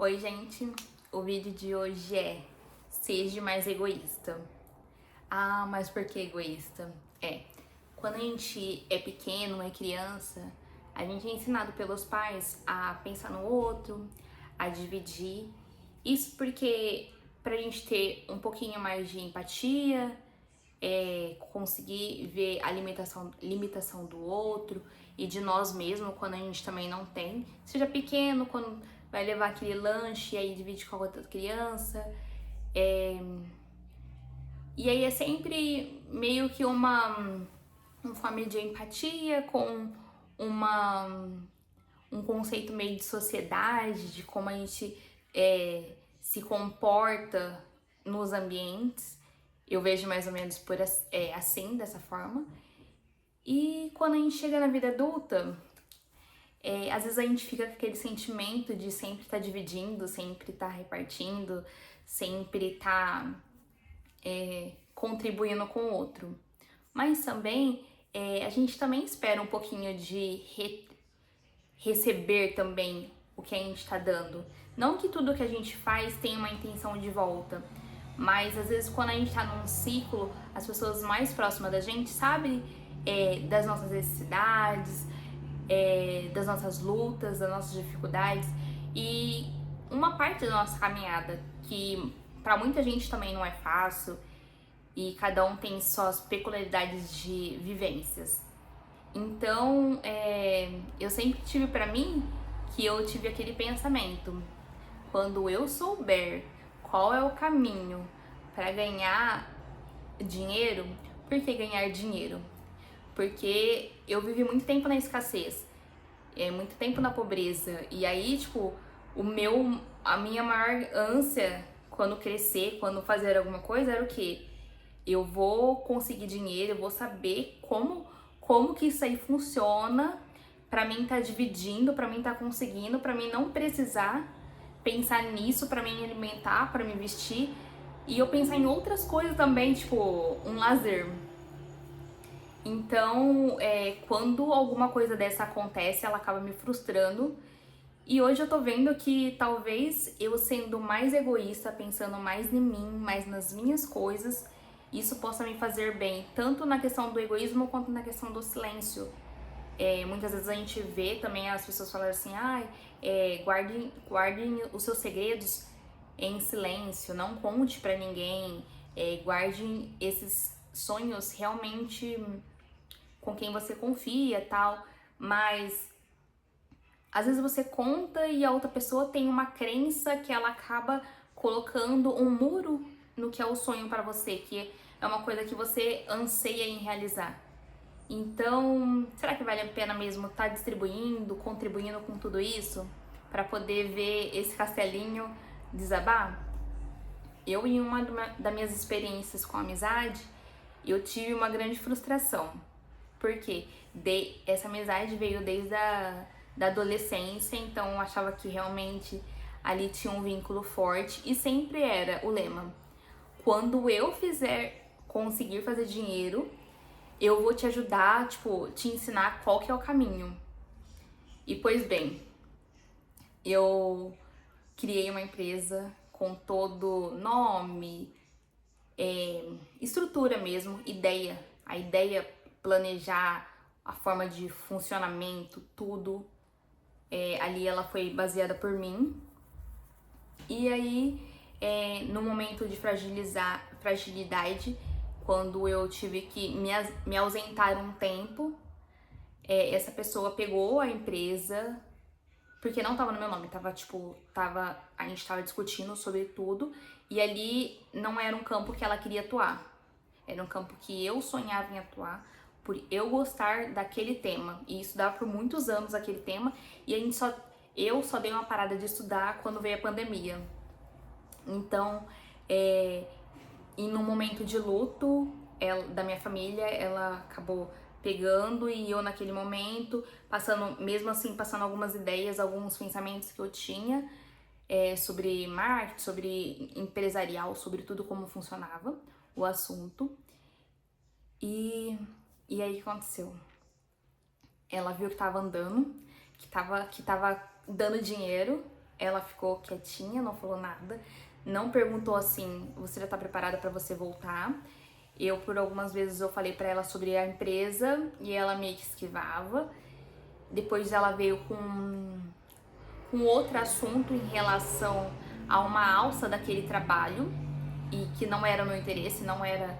Oi, gente. O vídeo de hoje é Seja mais egoísta. Ah, mas por que egoísta? Quando a gente é pequeno, é criança, a gente é ensinado pelos pais a pensar no outro, a dividir. Isso porque pra gente ter um pouquinho mais de empatia, conseguir ver a limitação do outro e de nós mesmos quando a gente também não tem. Seja pequeno, quando vai levar aquele lanche e aí divide com a outra criança. E aí é sempre meio que uma forma de empatia com uma, um conceito meio de sociedade, de como a gente se comporta nos ambientes. Eu vejo mais ou menos assim, dessa forma. E quando a gente chega na vida adulta, às vezes a gente fica com aquele sentimento de sempre estar dividindo, sempre estar repartindo, sempre estar contribuindo com o outro. Mas também a gente também espera um pouquinho de receber também o que a gente está dando. Não que tudo que a gente faz tenha uma intenção de volta, mas às vezes quando a gente está num ciclo, as pessoas mais próximas da gente sabem das nossas necessidades, das nossas lutas, das nossas dificuldades e uma parte da nossa caminhada que para muita gente também não é fácil e cada um tem suas peculiaridades de vivências. Então, eu sempre tive pra mim que eu tive aquele pensamento: quando eu souber qual é o caminho para ganhar dinheiro, por que ganhar dinheiro? Porque eu vivi muito tempo na escassez, muito tempo na pobreza, e aí, tipo, a minha maior ânsia quando crescer, quando fazer alguma coisa, era o quê? Eu vou conseguir dinheiro, eu vou saber como que isso aí funciona pra mim tá dividindo, pra mim tá conseguindo, pra mim não precisar pensar nisso, pra mim me alimentar, pra me vestir e eu pensar em outras coisas também, tipo um lazer. Então, quando alguma coisa dessa acontece, ela acaba me frustrando. E hoje eu tô vendo que talvez eu sendo mais egoísta, pensando mais em mim, mais nas minhas coisas, isso possa me fazer bem, tanto na questão do egoísmo quanto na questão do silêncio. Muitas vezes a gente vê também as pessoas falarem assim, guardem os seus segredos em silêncio, não conte pra ninguém, guardem esses sonhos realmente com quem você confia e tal, mas às vezes você conta e a outra pessoa tem uma crença que ela acaba colocando um muro no que é o sonho para você, que é uma coisa que você anseia em realizar. Então, será que vale a pena mesmo estar distribuindo, contribuindo com tudo isso para poder ver esse castelinho desabar? Eu, em uma das minhas experiências com a amizade, eu tive uma grande frustração. Porque essa amizade veio desde da adolescência, então eu achava que realmente ali tinha um vínculo forte e sempre era o lema: quando eu conseguir fazer dinheiro, eu vou te ajudar, tipo, te ensinar qual que é o caminho. E pois bem, eu criei uma empresa com todo nome, estrutura mesmo, a ideia, planejar a forma de funcionamento, tudo. Ali ela foi baseada por mim. E aí, no momento de fragilidade, quando eu tive que me ausentar um tempo, essa pessoa pegou a empresa, porque não tava no meu nome, a gente tava discutindo sobre tudo, e ali não era um campo que ela queria atuar. Era um campo que eu sonhava em atuar, por eu gostar daquele tema. E estudava por muitos anos aquele tema, e eu só dei uma parada de estudar quando veio a pandemia. Então, e no momento de luto da minha família, ela acabou pegando e eu naquele momento, mesmo assim, passando algumas ideias, alguns pensamentos que eu tinha sobre marketing, sobre empresarial, sobre tudo como funcionava o assunto. E aí o que aconteceu? Ela viu que tava andando, que tava dando dinheiro, ela ficou quietinha, não falou nada, não perguntou assim, você já tá preparada pra você voltar? Eu, por algumas vezes, eu falei pra ela sobre a empresa e ela meio que esquivava. Depois ela veio com outro assunto em relação a uma alça daquele trabalho e que não era o meu interesse, não era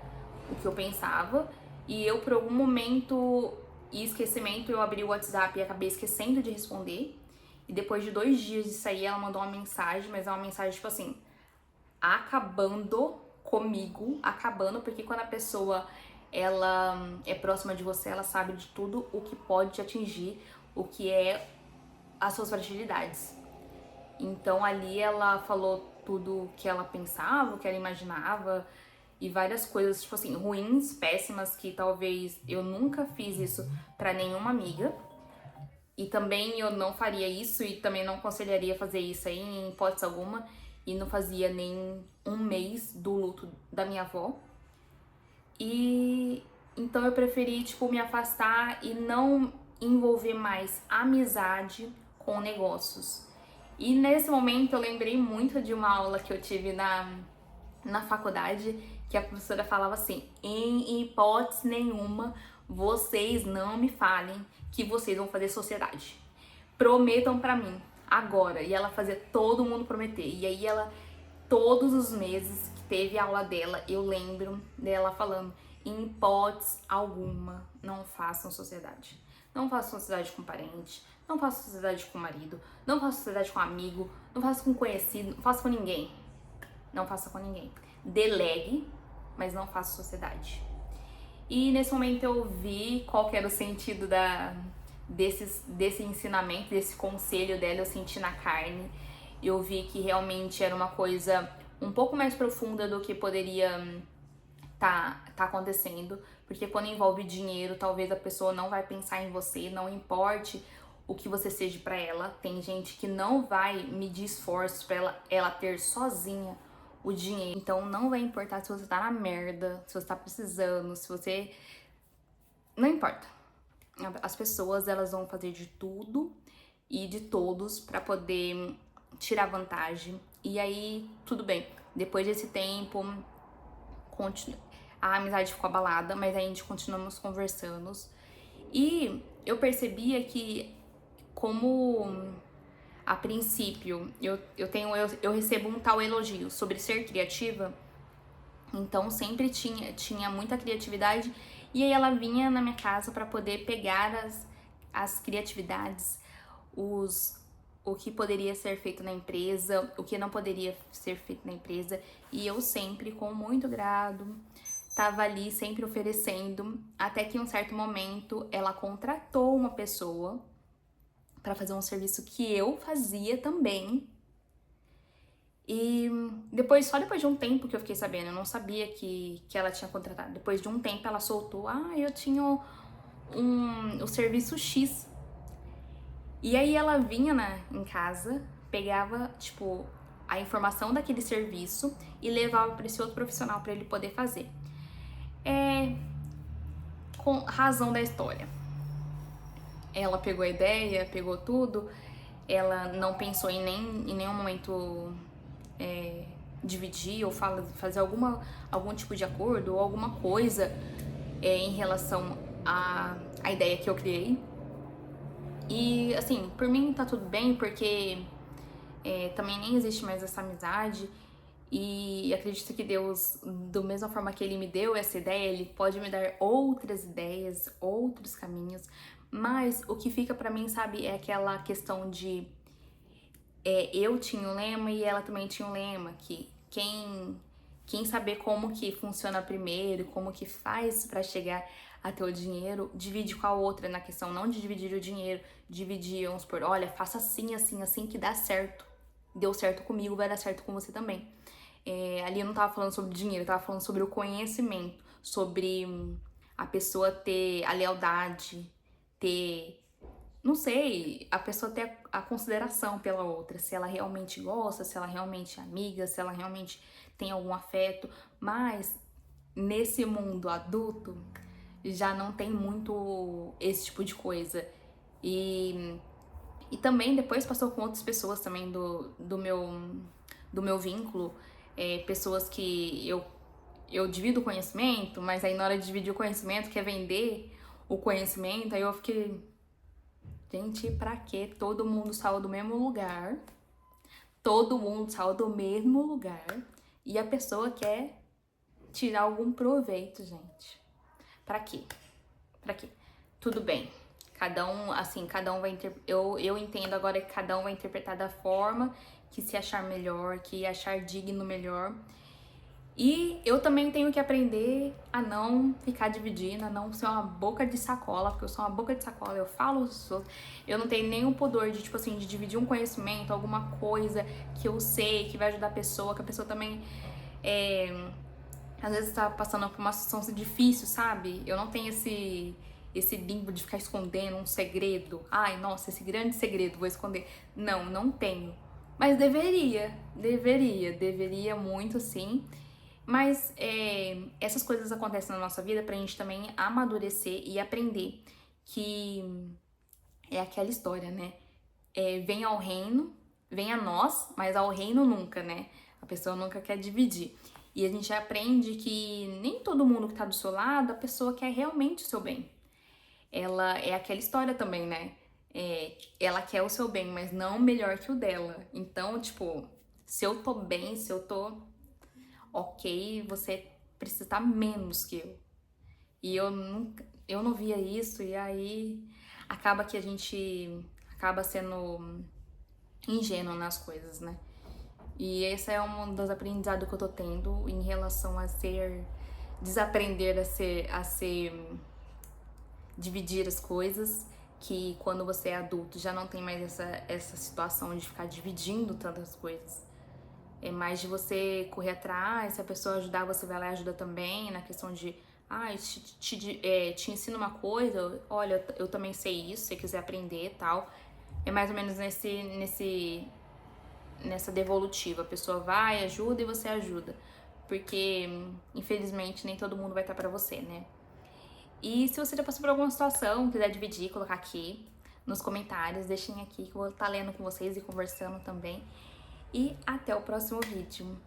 o que eu pensava. E eu, por algum momento e esquecimento, eu abri o WhatsApp e acabei esquecendo de responder. E depois de 2 dias de sair, ela mandou uma mensagem, mas é uma mensagem tipo assim, acabando comigo, acabando, porque quando a pessoa ela é próxima de você, ela sabe de tudo o que pode te atingir, o que é as suas fragilidades. Então ali ela falou tudo que ela pensava, o que ela imaginava e várias coisas, tipo assim, ruins, péssimas, que talvez eu nunca fiz isso pra nenhuma amiga. E também eu não faria isso e também não aconselharia fazer isso aí em hipótese alguma. E não fazia nem um mês do luto da minha avó. E então eu preferi, tipo, me afastar e não envolver mais amizade com negócios. E nesse momento eu lembrei muito de uma aula que eu tive na faculdade, que a professora falava assim: em hipótese nenhuma, vocês não me falem que vocês vão fazer sociedade. Prometam pra mim, agora. E ela fazia todo mundo prometer. E aí ela, todos os meses que teve a aula dela, eu lembro dela falando: em hipótese alguma, não façam sociedade. Não façam sociedade com parente, não façam sociedade com marido, não façam sociedade com amigo, não façam com conhecido, não façam com ninguém. Não faça com ninguém. Delegue, mas não faça sociedade. E nesse momento eu vi qual que era o sentido desse ensinamento, desse conselho dela, eu senti na carne. Eu vi que realmente era uma coisa um pouco mais profunda do que poderia tá acontecendo, porque quando envolve dinheiro, talvez a pessoa não vai pensar em você, não importe o que você seja pra ela. Tem gente que não vai medir esforços pra ela ter sozinha o dinheiro. Então não vai importar se você tá na merda, se você tá precisando, se você... Não importa. As pessoas, elas vão fazer de tudo e de todos pra poder tirar vantagem. E aí, tudo bem. Depois desse tempo, a amizade ficou abalada, mas aí a gente continuamos conversando. E eu percebia que, como a princípio eu recebo um tal elogio sobre ser criativa, então sempre tinha muita criatividade. E aí ela vinha na minha casa para poder pegar as criatividades, o que poderia ser feito na empresa, o que não poderia ser feito na empresa. E eu sempre, com muito grado, tava ali sempre oferecendo, até que em um certo momento ela contratou uma pessoa para fazer um serviço que eu fazia também. E só depois de um tempo que eu fiquei sabendo, eu não sabia que ela tinha contratado. Depois de um tempo ela soltou: eu tinha o serviço X. E aí ela vinha em casa, pegava, tipo, a informação daquele serviço e levava para esse outro profissional para ele poder fazer. Com razão da história. Ela pegou a ideia, pegou tudo, ela não pensou em nenhum momento dividir ou fazer algum tipo de acordo ou alguma coisa em relação à ideia que eu criei. E assim, por mim tá tudo bem, porque também nem existe mais essa amizade. E acredito que Deus, da mesma forma que Ele me deu essa ideia, Ele pode me dar outras ideias, outros caminhos. Mas o que fica pra mim, sabe, é aquela questão de eu tinha um lema e ela também tinha um lema, que quem saber como que funciona primeiro, como que faz pra chegar até o dinheiro, divide com a outra na questão não de dividir o dinheiro, dividir, vamos supor, olha, faça assim, assim, assim que dá certo. Deu certo comigo, vai dar certo com você também. Ali eu não tava falando sobre dinheiro, eu tava falando sobre o conhecimento, sobre a pessoa ter a lealdade, ter, não sei, a pessoa ter a consideração pela outra, se ela realmente gosta, se ela realmente é amiga, se ela realmente tem algum afeto. Mas nesse mundo adulto já não tem muito esse tipo de coisa. E E também depois passou com outras pessoas também do meu vínculo, pessoas que eu divido o conhecimento, mas aí na hora de dividir o conhecimento, quer vender o conhecimento, aí eu fiquei, gente, pra quê? Todo mundo saiu do mesmo lugar, todo mundo saiu do mesmo lugar, e a pessoa quer tirar algum proveito, gente. Pra quê? Pra quê? Tudo bem. Cada um vai eu entendo agora que cada um vai interpretar da forma que se achar melhor, que achar digno melhor. E eu também tenho que aprender a não ficar dividindo, a não ser uma boca de sacola, porque eu sou uma boca de sacola, eu falo, eu não tenho nenhum pudor de, tipo assim, de dividir um conhecimento, alguma coisa que eu sei, que vai ajudar a pessoa, que a pessoa também, às vezes tá passando por uma situação difícil, sabe? Eu não tenho esse limbo de ficar escondendo um segredo. Ai, nossa, esse grande segredo, vou esconder. Não, não tenho. Mas deveria muito sim. Mas essas coisas acontecem na nossa vida pra gente também amadurecer e aprender que é aquela história, né? Vem ao reino, vem a nós, mas ao reino nunca, né? A pessoa nunca quer dividir. E a gente aprende que nem todo mundo que tá do seu lado, a pessoa quer realmente o seu bem. Ela é aquela história também, né? Ela quer o seu bem, mas não melhor que o dela. Então, tipo, se eu tô bem, se eu tô ok, você precisa estar menos que eu. E eu não via isso, e aí acaba que a gente acaba sendo ingênuo nas coisas, né? E esse é um dos aprendizados que eu tô tendo em relação a desaprender dividir as coisas, que quando você é adulto já não tem mais essa situação de ficar dividindo tantas coisas. É mais de você correr atrás, se a pessoa ajudar, você vai lá e ajuda também, na questão de, te ensino uma coisa, olha, eu também sei isso, se você quiser aprender e tal. É mais ou menos nessa devolutiva. A pessoa vai, ajuda e você ajuda. Porque, infelizmente, nem todo mundo vai estar pra você, né? E se você já passou por alguma situação, quiser dividir, colocar aqui nos comentários, deixem aqui que eu vou estar lendo com vocês e conversando também. E até o próximo vídeo.